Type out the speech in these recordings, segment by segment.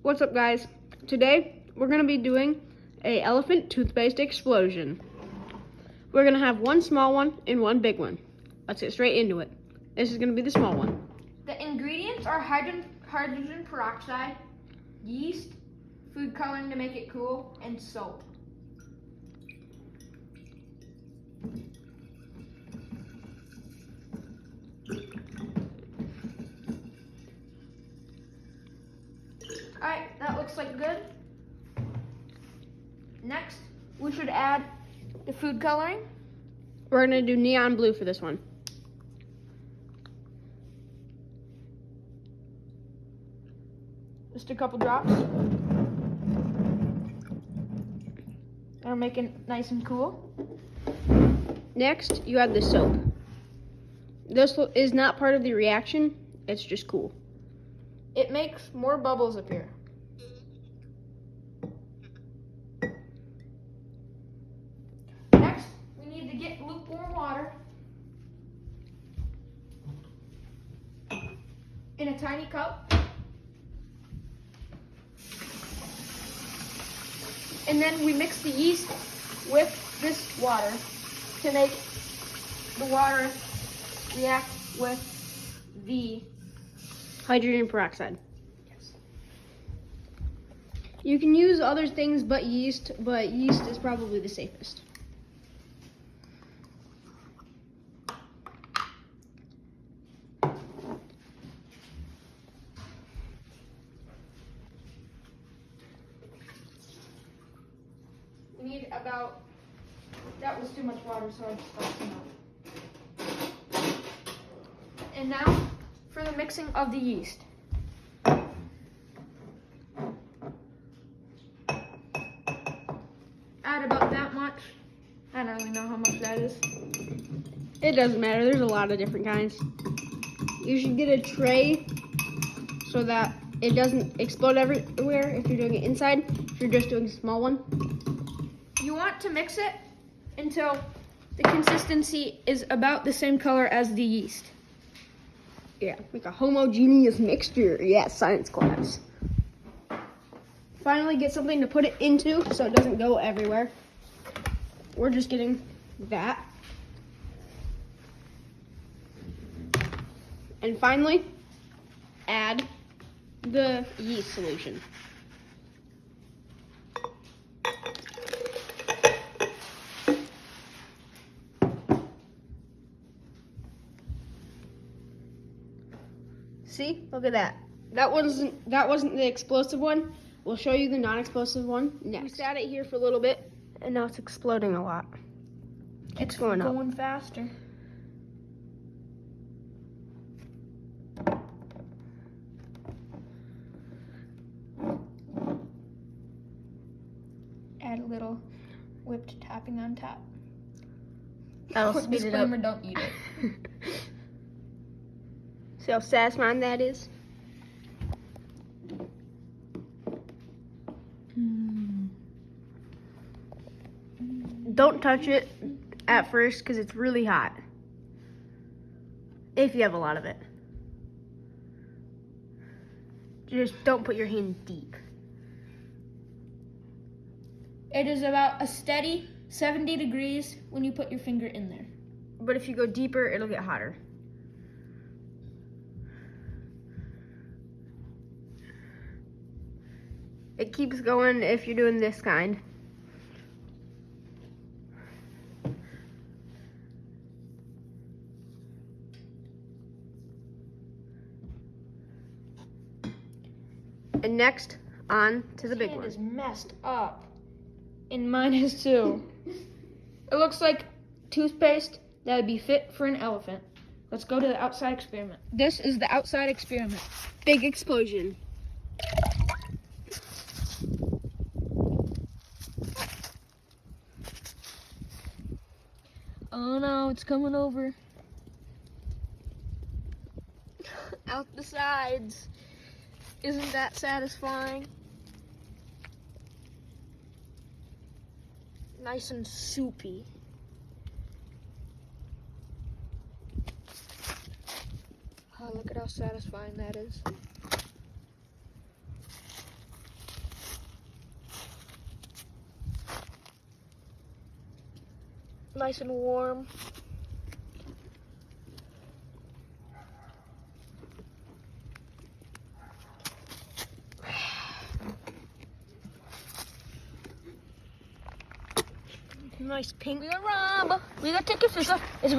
What's up, guys? Today we're gonna be doing a elephant toothpaste explosion. We're gonna have one small one and one big one. Let's get straight into it. This is gonna be the small one. The ingredients are hydrogen peroxide, yeast, food coloring to make it cool, and soap. Alright, that looks like good. Next, we should add the food coloring. We're gonna do neon blue for this one. Just a couple drops. That'll make it nice and cool. Next, you add the soap. This is not part of the reaction, it's just cool. It makes more bubbles appear. Next, we need to get lukewarm water in a tiny cup. And then we mix the yeast with this water to make the water react with the Hydrogen peroxide. yes. You can use other things but yeast is probably the safest. We need about, that was too much water, so I just got some out. And now for the mixing of the yeast. Add about that much. I don't really know how much that is. It doesn't matter, there's a lot of different kinds. You should get a tray so that it doesn't explode everywhere if you're doing it inside, if you're just doing a small one. You want to mix it until the consistency is about the same color as the yeast. Yeah, make a homogeneous mixture. Yeah, science class. Finally get something to put it into so it doesn't go everywhere. We're just getting that. And finally, add the yeast solution. See, look at that. That wasn't the explosive one. We'll show you the non-explosive one next. We sat it here for a little bit, and now it's exploding a lot. It's going up. Faster. Add a little whipped topping on top. That'll speed it up. Disclaimer, don't eat it. See how satisfying that is? Don't touch it at first because it's really hot. If you have a lot of it. Just don't put your hand deep. It is about a steady 70 degrees when you put your finger in there. But if you go deeper, it'll get hotter. It keeps going if you're doing this kind. And next, on to the big Hand one. is messed up. And mine is too. It looks like toothpaste that would be fit for an elephant. Let's go to the outside experiment. This is the outside experiment. Big explosion. Oh no, it's coming over. Out the sides. Isn't that satisfying? Nice and soupy. Oh, look at how satisfying that is. nice and warm. Nice pink. We got to take a fish off. It's a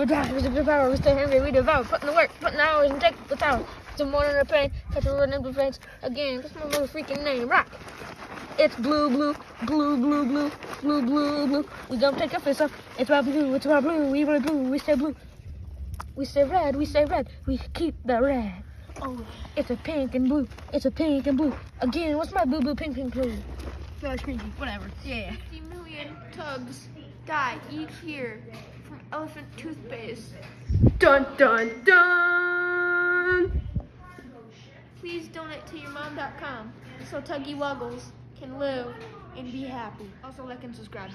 devour, we stay hungry, we devour, putting the work, putting the hours, and take the tower. It's a morning of pain, catch a running the veins. Again, that's my little freaking name, Rock. It's blue, blue, blue, blue, blue, blue, blue, blue. We don't take our fish off. It's about blue, we really blue, we stay blue. We stay red, we keep the red. Oh, it's a pink and blue, it's a pink and blue. Again, what's my blue, blue, pink, pink, blue? Very cringy, whatever. Yeah. 50 million tugs die each year from elephant toothpaste. Dun dun dun! Please donate to yourmom.com so Tuggy Wuggles can live and be happy. Also like and subscribe.